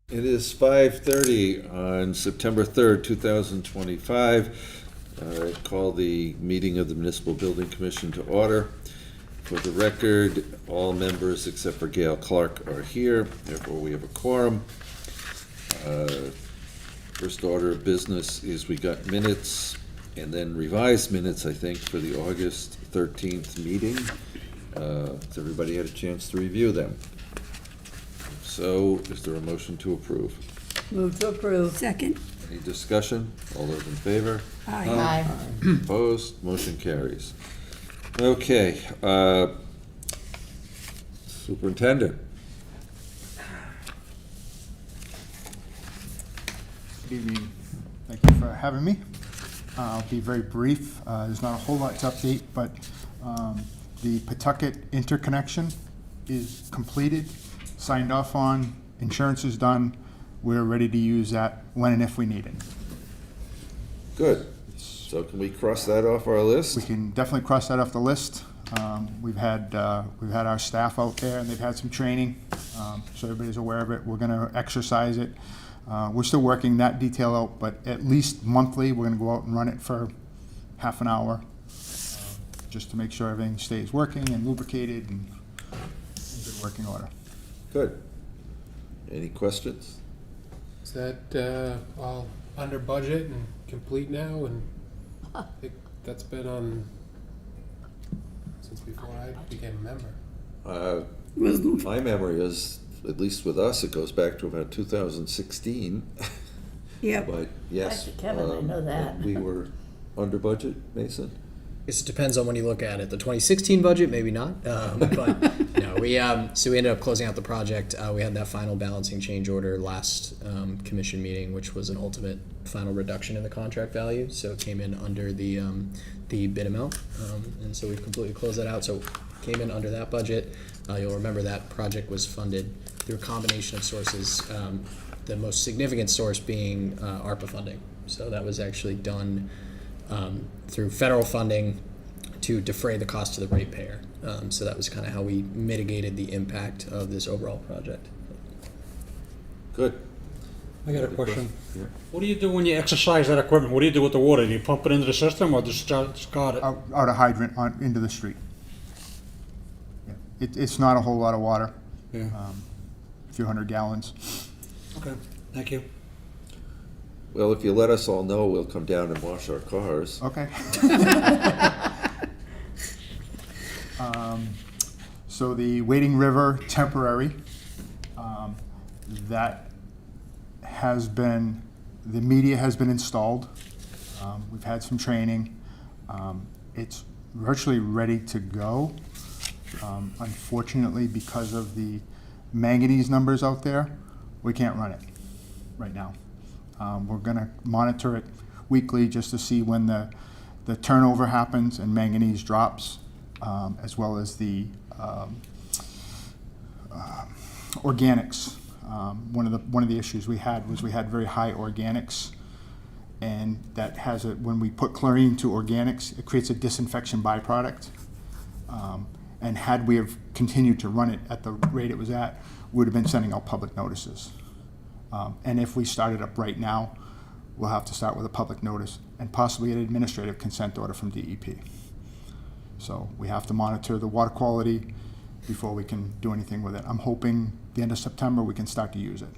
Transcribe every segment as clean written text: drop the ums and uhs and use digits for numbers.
It is 5:30 on September 3rd, 2025. I call the meeting of the Municipal Building Commission to order. For the record, all members except for Gail Clark are here, therefore we have a quorum. First order of business is we got minutes and then revised minutes, I think, for the August 13th meeting. Has everybody had a chance to review them? So, is there a motion to approve? Move to approve. Second. Any discussion? All those in favor? Aye. Opposed? Motion carries. Okay, Superintendent. Good evening. Thank you for having me. I'll be very brief. There's not a whole lot to update, but the Pawtucket interconnection is completed, signed off on, insurance is done. We're ready to use that when and if we need it. Good. So can we cross that off our list? We can definitely cross that off the list. We've had our staff out there and they've had some training, so everybody's aware of it. We're going to exercise it. We're still working that detail out, but at least monthly, we're going to go out and run it for half an hour, just to make sure everything stays working and lubricated and in good working order. Good. Any questions? Is that all under budget and complete now? And I think that's been on since before I became a member. My memory is, at least with us, it goes back to about 2016. Yep. But yes. Thank you, Kevin, I know that. We were under budget, Mason? It depends on when you look at it. The 2016 budget, maybe not, but no. So we ended up closing out the project. We had that final balancing change order last commission meeting, which was an ultimate final reduction in the contract value. So it came in under the bid amount, and so we've completely closed that out. So it came in under that budget. You'll remember that project was funded through a combination of sources. The most significant source being ARPA funding. So that was actually done through federal funding to defray the cost to the ratepayer. So that was kind of how we mitigated the impact of this overall project. Good. I got a question. Yeah. What do you do when you exercise that equipment? What do you do with the water? Do you pump it into the system or just discard it? Out a hydrant into the street. Yeah. It's not a whole lot of water, Yeah. a few hundred gallons. Okay, thank you. Well, if you let us all know, we'll come down and wash our cars. Okay. So the Wading River temporary, that has been, the media has been installed. We've had some training. It's virtually ready to go. Unfortunately, because of the manganese numbers out there, we can't run it right now. We're going to monitor it weekly just to see when the turnover happens and manganese drops, as well as the organics. One of the issues we had was we had very high organics, and that has when we put chlorine to organics, it creates a disinfection byproduct. And had we have continued to run it at the rate it was at, we would have been sending out public notices. And if we started up right now, we'll have to start with a public notice and possibly an administrative consent order from DEP. So we have to monitor the water quality before we can do anything with it. I'm hoping the end of September we can start to use it.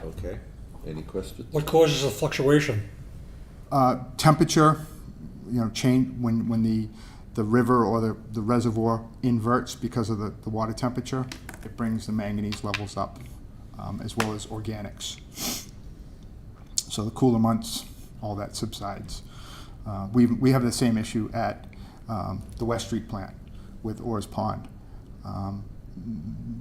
Okay. Any questions? What causes the fluctuation? Temperature, change when the river or the reservoir inverts because of the water temperature. It brings the manganese levels up, as well as organics. So the cooler months, all that subsides. We have the same issue at the West Street plant with Orr's Pond.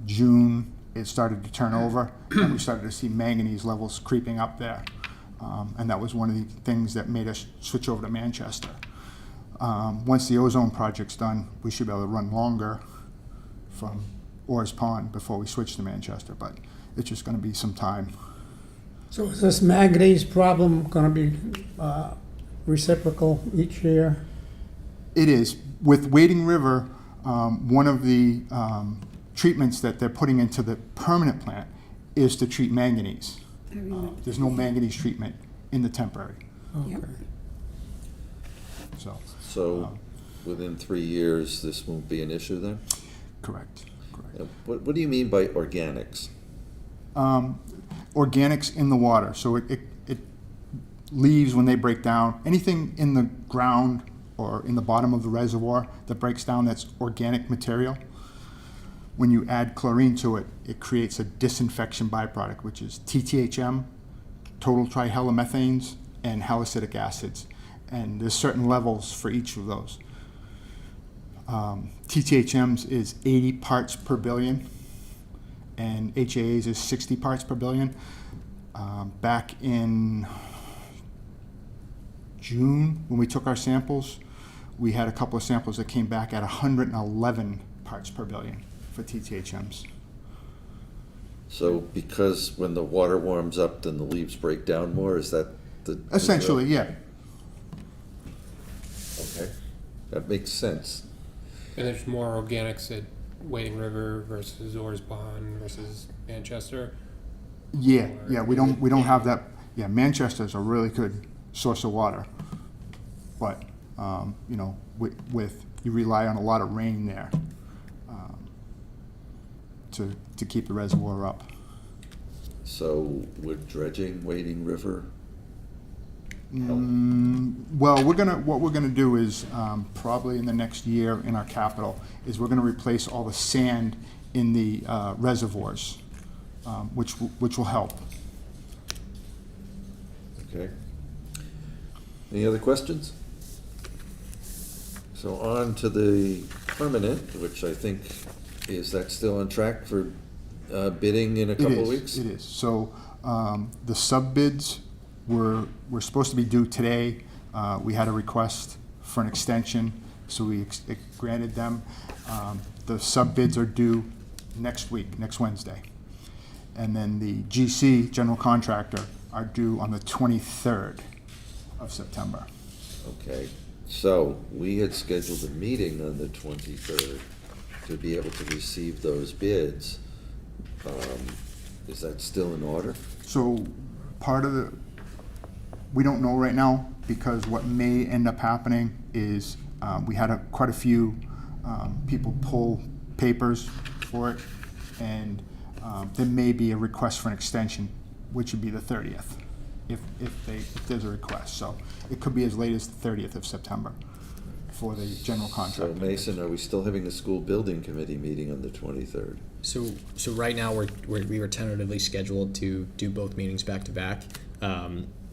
June, it started to turn over, and we started to see manganese levels creeping up there. And that was one of the things that made us switch over to Manchester. Once the ozone project's done, we should be able to run longer from Orr's Pond before we switch to Manchester, but it's just going to be some time. So is this manganese problem going to be reciprocal each year? It is. With Wading River, one of the treatments that they're putting into the permanent plant is to treat manganese. There's no manganese treatment in the temporary, Okay. so, So, within 3 years, this won't be an issue then? correct. What do you mean by organics? Organics in the water, so it leaves when they break down. Anything in the ground or in the bottom of the reservoir that breaks down that's organic material, when you add chlorine to it, it creates a disinfection byproduct, which is TTHM, total trihallomethanes, and halicylic acids. And there's certain levels for each of those. TTHMs is 80 parts per billion, and HAAs is 60 parts per billion. Back in June, when we took our samples, we had a couple of samples that came back at 111 parts per billion for TTHMs. So because when the water warms up, then the leaves break down more, is that the? Essentially, yeah. Okay, that makes sense. And there's more organics at Wading River versus Orrs Pond versus Manchester. Yeah, we don't have that. Yeah, Manchester's a really good source of water, but you know, with you rely on a lot of rain there to keep the reservoir up. So we're dredging Wading River? Well, what we're gonna do is probably in the next year in our capital is we're gonna replace all the sand in the reservoirs, which will help. Okay. Any other questions? So on to the permanent, which I think, is that still on track for bidding in a couple of weeks? It is. So the sub bids were supposed to be due today. We had a request for an extension, so we granted them. The sub bids are due next week, next Wednesday. And then the GC, general contractor, are due on the 23rd of September. Okay, so we had scheduled a meeting on the 23rd to be able to receive those bids. Is that still in order? So part of we don't know right now, because what may end up happening is we had quite a few people pull papers for it, and there may be a request for an extension, which would be the 30th, if there's a request. So it could be as late as the 30th of September for the general So contractor. Mason, are we still having a school building committee meeting on the 23rd? So right now we were tentatively scheduled to do both meetings back to back.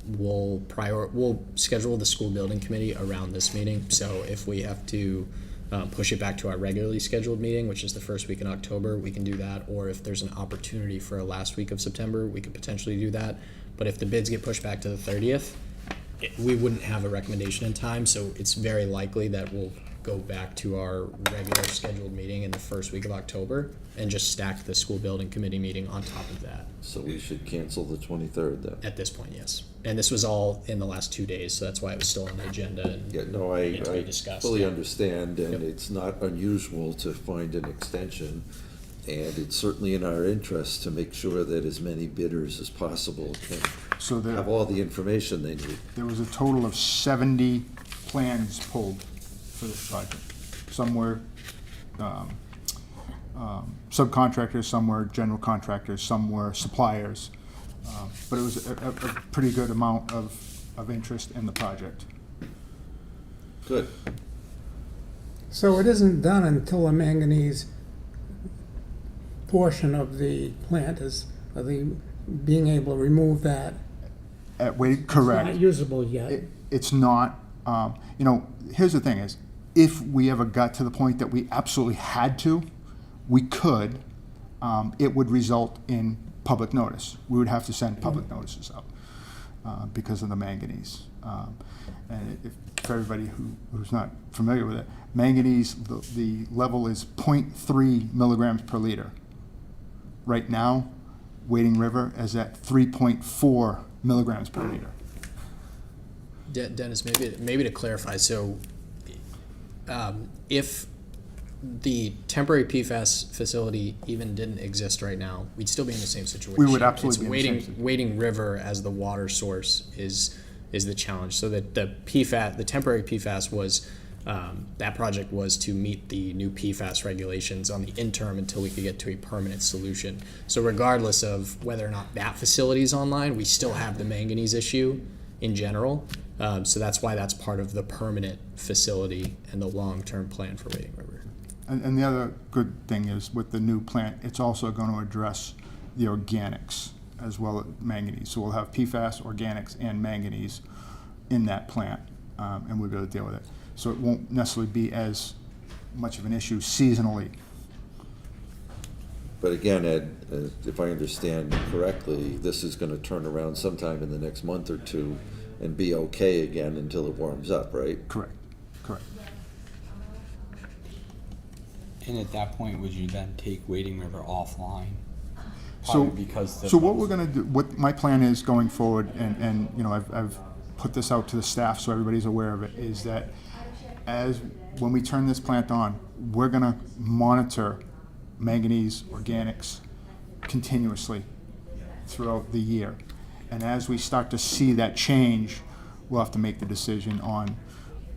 We'll schedule the school building committee around this meeting. So if we have to push it back to our regularly scheduled meeting, which is the first week in October, we can do that. Or if there's an opportunity for a last week of September, we could potentially do that. But if the bids get pushed back to the 30th, we wouldn't have a recommendation in time. So it's very likely that we'll go back to our regular scheduled meeting in the first week of October and just stack the school building committee meeting on top of that. So we should cancel the 23rd then? At this point, yes. And this was all in the last 2 days, so that's why it was still on the agenda. And Yeah, no, I needed to be discussed, fully yeah. understand, and Yep. it's not unusual to find an extension. And it's certainly in our interest to make sure that as many bidders as possible can So have all the information they need. there was a total of 70 plans pulled for this project. Some were subcontractors, some were general contractors, some were suppliers. But it was a pretty good amount of interest in the project. Good. So it isn't done until the manganese portion of the plant is, being able to remove that. Wait, It's correct. not usable yet. It's not, you know, here's the thing is, if we ever got to the point that we absolutely had to, we could, it would result in public notice. We would have to send public notices out because of the manganese. And for everybody who's not familiar with it, manganese, the level is 0.3 milligrams per liter. Right now, Wading River is at 3.4 milligrams per liter. Dennis, maybe to clarify, so if the temporary PFAS facility even didn't exist right now, we'd still be in the same situation. We would absolutely It's be in the same situation. Wading River as the water source is the challenge. So that the temporary PFAS was, that project was to meet the new PFAS regulations on the interim until we could get to a permanent solution. So regardless of whether or not that facility is online, we still have the manganese issue in general. So that's why that's part of the permanent facility and the long-term plan for Wading River. And the other good thing is with the new plant, it's also going to address the organics as well as manganese. So we'll have PFAS, organics, and manganese in that plant, and we'll be able to deal with it. So it won't necessarily be as much of an issue seasonally. But again, Ed, if I understand correctly, this is going to turn around sometime in the next month or two and be okay again until it warms up, right? Correct. Correct. And at that point, would you then take Wading River offline? So, Probably because the- so what we're going to do, what my plan is going forward, and you know, I've put this out to the staff so everybody's aware of it, is that when we turn this plant on, we're going to monitor manganese organics continuously throughout the year. And as we start to see that change, we'll have to make the decision on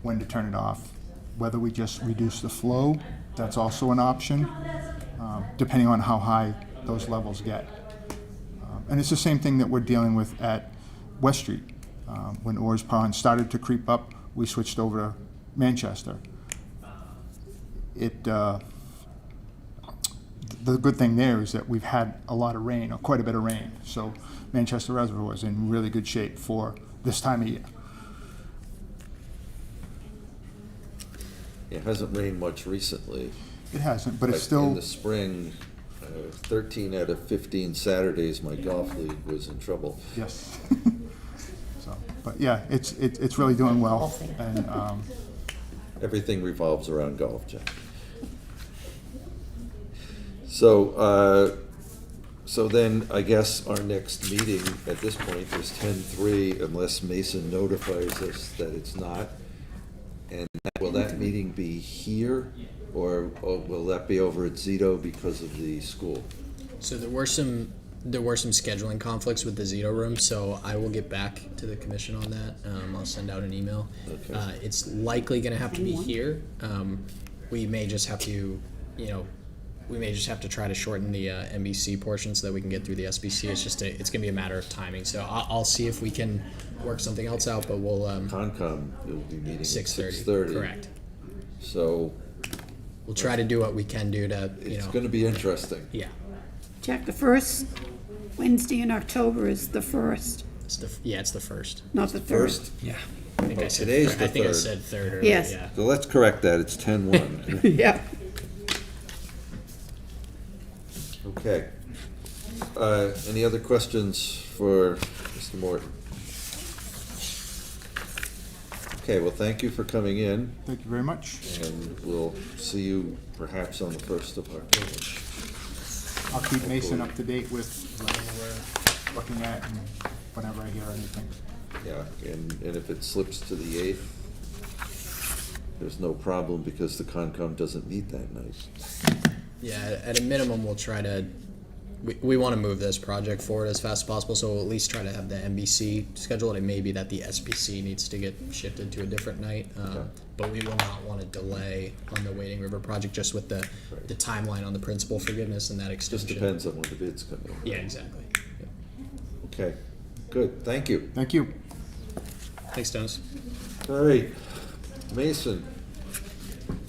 when to turn it off. Whether we just reduce the flow, that's also an option, depending on how high those levels get. And it's the same thing that we're dealing with at West Street. When Orr's Pond started to creep up, we switched over to Manchester. The good thing there is that we've had a lot of rain, or quite a bit of rain. So Manchester Reservoir is in really good shape for this time of year. It hasn't rained much recently. It hasn't, but it's Like still. in the spring, 13 out of 15 Saturdays, my golf league was in trouble. Yes. So, but yeah, it's really doing well, and Everything revolves around golf, Jack. So, so then I guess our next meeting at this point is 10/3, unless Mason notifies us that it's not. And will that meeting be here, or will that be over at Zito because of the school? So there were some scheduling conflicts with the Zito room, so I will get back to the commission on that. I'll send out an email. Okay. It's likely going to have to be here. We may just have to, try to shorten the NBC portion so that we can get through the SBC. It's going to be a matter of timing. So I'll see if we can work something else out, but we'll Concom will be meeting at 6:30. 6:30. Correct. So We'll try to do what we can do to, it's going to be interesting. yeah. Jack, the first Wednesday in October is the first, It's the first. not the third. First, Yeah. I think I said today's third. the I think I third. said third earlier. Yes. Yeah. so let's correct that. It's 10/1. Yeah. Okay. Any other questions for Mr. Morton? Okay, well, thank you for coming in, thank you very much. and we'll see you perhaps on the 1st of October. I'll keep Mason up to date with whatever we're looking at and whenever I hear anything. Yeah, and if it slips to the 8th, there's no problem because the Concom doesn't meet that night. Yeah, at a minimum, we'll try to, we want to move this project forward as fast as possible, so we'll at least try to have the NBC scheduled. It may be that the SBC needs to get shifted to a different night, but we will not want to delay on the Wading River project just with the timeline on the principal forgiveness and that extension. Just depends on when the bids come in. Yeah, exactly. Yep. Okay, good, thank you. Thank you. Thanks, Dennis. All right, Mason,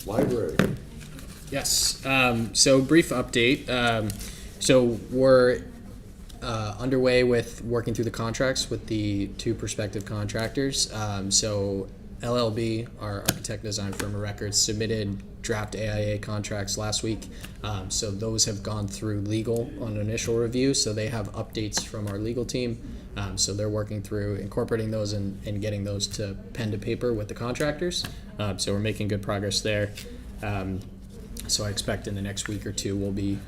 library. Yes. So brief update. So we're underway with working through the contracts with the two prospective contractors. So LLB, our architect design firm of record, submitted draft AIA contracts last week. So those have gone through legal on initial review. So they have updates from our legal team. So they're working through incorporating those and getting those to pen to paper with the contractors. So we're making good progress there. So I expect in the next week or two we'll be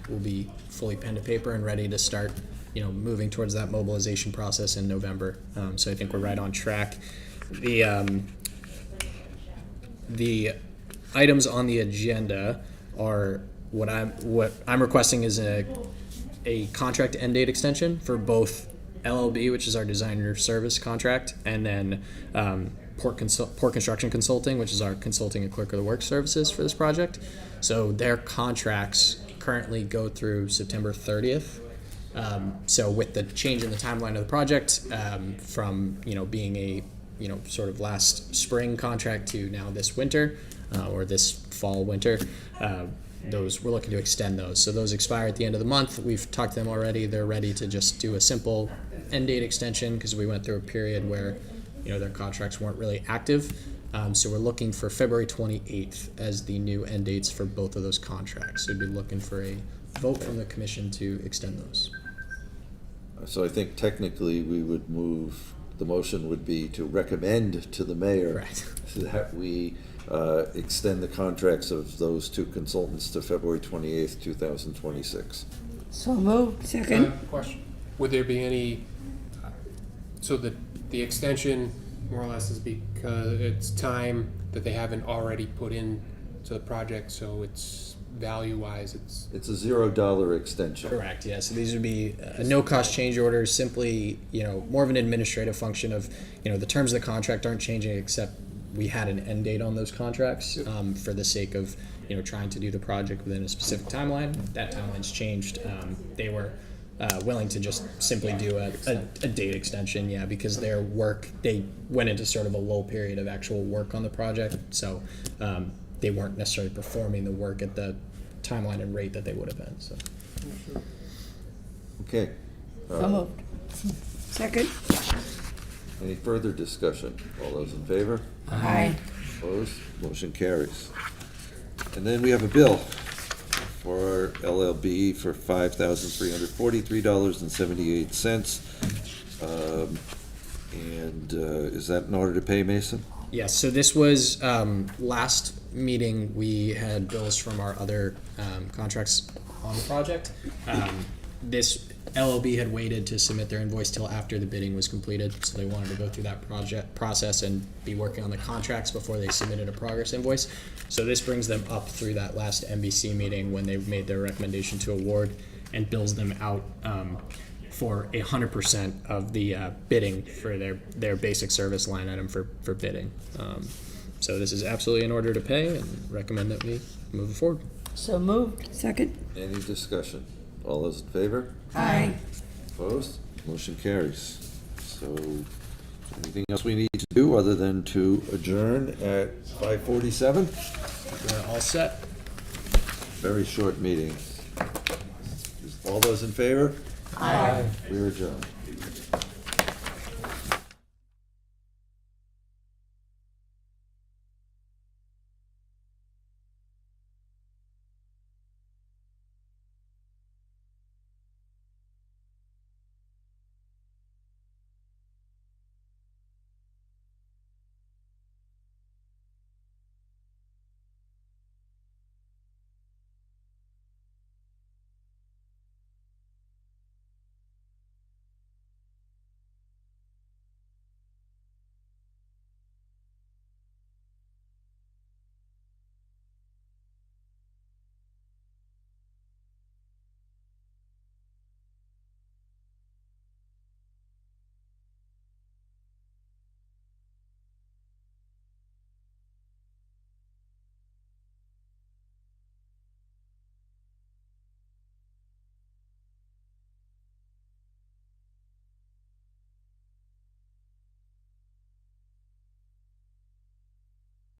fully pen to paper and ready to start, moving towards that mobilization process in November. So I think we're right on track. The items on the agenda are what I'm requesting is a contract end date extension for both LLB, which is our designer service contract, and then Port Construction Consulting, which is our consulting and clerk of the works services for this project. So their contracts currently go through September 30th. So with the change in the timeline of the project, from being a sort of last spring contract to now this winter, or this fall winter, those we're looking to extend those. So those expire at the end of the month. We've talked to them already. They're ready to just do a simple end date extension because we went through a period where their contracts weren't really active. So we're looking for February 28th as the new end dates for both of those contracts. So we'd be looking for a vote from the commission to extend those. So I think technically the motion would be to recommend to the mayor Right. that we extend the contracts of those two consultants to February 28th, 2026. So moved. Second. Question, would there be any, so the extension more or less is because it's time that they haven't already put in to the project, so it's value-wise, It's a $0 extension. Correct, yeah. So these would be no-cost change orders, simply, more of an administrative function of, the terms of the contract aren't changing, except we had an end date on those contracts for the sake of, trying to do the project within a specific timeline. That timeline's changed. They were willing to just simply do a date extension, yeah, because their work, they went into sort of a lull period of actual work on the project, so they weren't necessarily performing the work at the timeline and rate that they would have been, so. Okay. So moved. Second. Any further discussion? All those in favor? Aye. Opposed? Motion carries. And then we have a bill for LLB for $5,343.78. And is that in order to pay, Mason? Yes, so this was, last meeting, we had bills from our other contracts on the project. This LLB had waited to submit their invoice till after the bidding was completed, so they wanted to go through that process and be working on the contracts before they submitted a progress invoice. So this brings them up through that last MBC meeting when they made their recommendation to award and bills them out for 100% of the bidding for their basic service line item for bidding. So this is absolutely in order to pay, and recommend that we move it forward. So moved. Second. Any discussion? All those in favor? Aye. Opposed? Motion carries. So, anything else we need to do other than to adjourn at 5:47? We're all set. Very short meeting. All those in favor? Aye. We're adjourned.